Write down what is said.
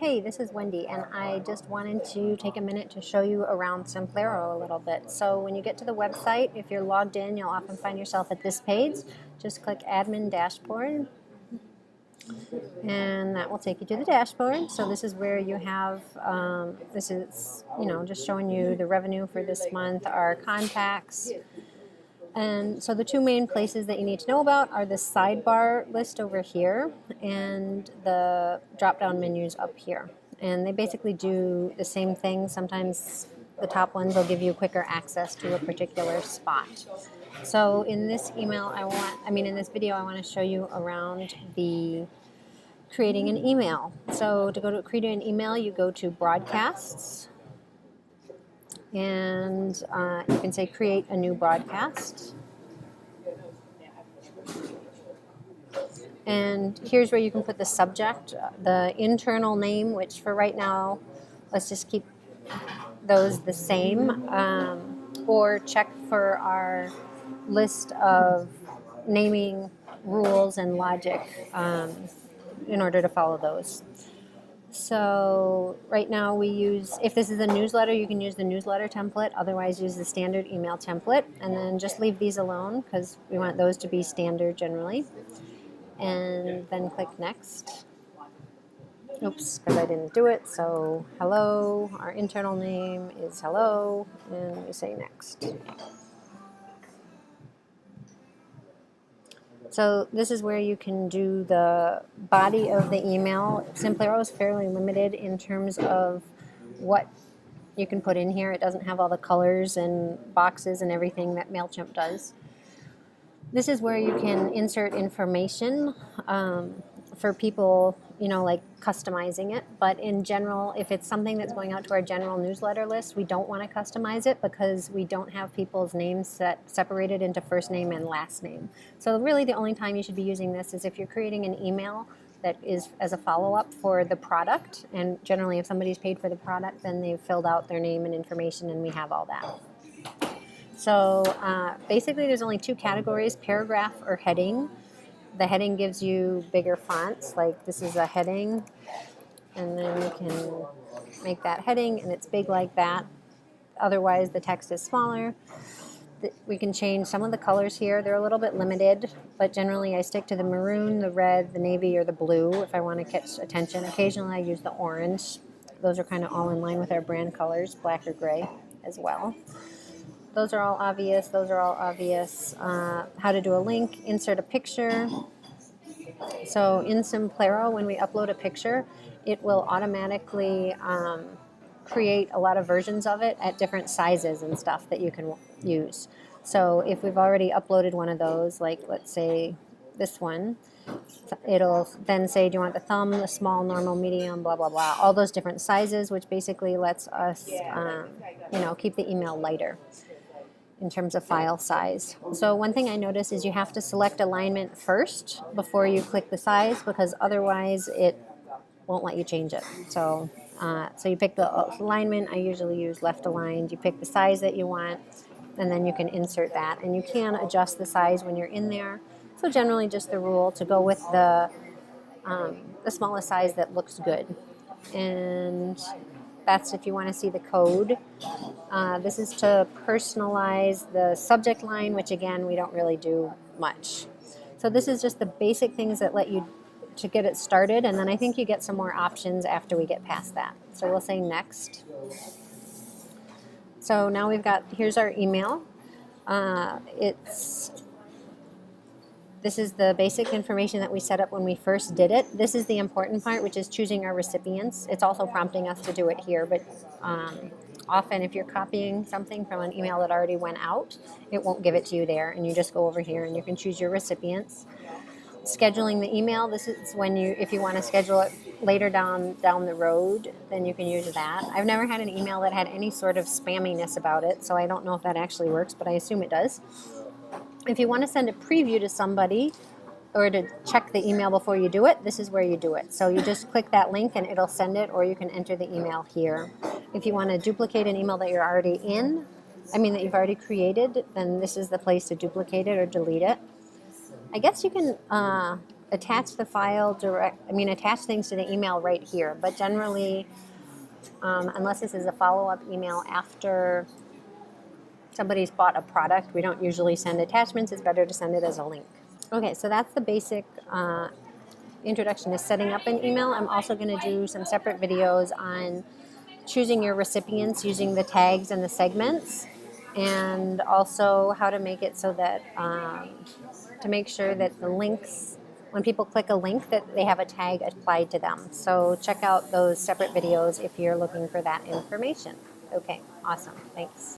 Hey, this is Wendy, and I just wanted to take a minute to show you around Simplero a little bit. So when you get to the website, if you're logged in, you'll often find yourself at this page. Just click Admin Dashboard, and that will take you to the dashboard. So this is where you have, this is, just showing you the revenue for this month, our contacts. And so the two main places that you need to know about are the sidebar list over here and the drop-down menus up here. And they basically do the same thing. Sometimes the top ones will give you quicker access to a particular spot. So in this email, in this video, I want to show you around the creating an email. So to go to create an email, you go to broadcasts. And you can say create a new broadcast. And here's where you can put the subject, the internal name, which for right now, let's just keep those the same, or check for our list of naming rules and logic in order to follow those. So right now we use, if this is a newsletter, you can use the newsletter template. Otherwise, use the standard email template. And then just leave these alone because we want those to be standard generally. And then click next. Oops, because I didn't do it. So hello, our internal name is hello, and we say next. So this is where you can do the body of the email. Simplero is fairly limited in terms of what you can put in here. It doesn't have all the colors and boxes and everything that MailChimp does. This is where you can insert information for people, like customizing it. But in general, if it's something that's going out to our general newsletter list, we don't want to customize it because we don't have people's names separated into first name and last name. So really the only time you should be using this is if you're creating an email that is as a follow-up for the product. And generally if somebody's paid for the product, then they've filled out their name and information and we have all that. So basically there's only two categories, paragraph or heading. The heading gives you bigger fonts, like this is a heading, and then you can make that heading and it's big like that. Otherwise the text is smaller. We can change some of the colors here. They're a little bit limited, but generally I stick to the maroon, the red, the navy, or the blue if I want to catch attention. Occasionally I use the orange. Those are kind of all in line with our brand colors, black or gray as well. Those are all obvious. Those are all obvious. How to do a link, insert a picture. So in Simplero, when we upload a picture, it will automatically create a lot of versions of it at different sizes and stuff that you can use. So if we've already uploaded one of those, like let's say this one, it'll then say, do you want the thumb, the small, normal, medium, blah, blah, blah. All those different sizes, which basically lets us, keep the email lighter in terms of file size. So one thing I noticed is you have to select alignment first before you click the size because otherwise it won't let you change it. So you pick the alignment. I usually use left aligned. You pick the size that you want and then you can insert that. And you can adjust the size when you're in there. So generally just the rule to go with the smallest size that looks good. And that's if you want to see the code. This is to personalize the subject line, which again, we don't really do much. So this is just the basic things that let you to get it started, and then I think you get some more options after we get past that. So we'll say next. So now here's our email. This is the basic information that we set up when we first did it. This is the important part, which is choosing our recipients. It's also prompting us to do it here, but often if you're copying something from an email that already went out, it won't give it to you there, and you just go over here and you can choose your recipients. Scheduling the email, this is when if you want to schedule it later down the road, then you can use that. I've never had an email that had any sort of spamminess about it, so I don't know if that actually works, but I assume it does. If you want to send a preview to somebody or to check the email before you do it, this is where you do it. So you just click that link and it'll send it, or you can enter the email here. If you want to duplicate an email that you're already that you've already created, then this is the place to duplicate it or delete it. I guess you can attach the file attach things to the email right here, but generally, unless this is a follow-up email after somebody's bought a product, we don't usually send attachments. It's better to send it as a link. Okay, so that's the basic introduction to setting up an email. I'm also going to do some separate videos on choosing your recipients using the tags and the segments, and also how to make it so that to make sure that the links, when people click a link, that they have a tag applied to them. So check out those separate videos if you're looking for that information. Okay, awesome. Thanks.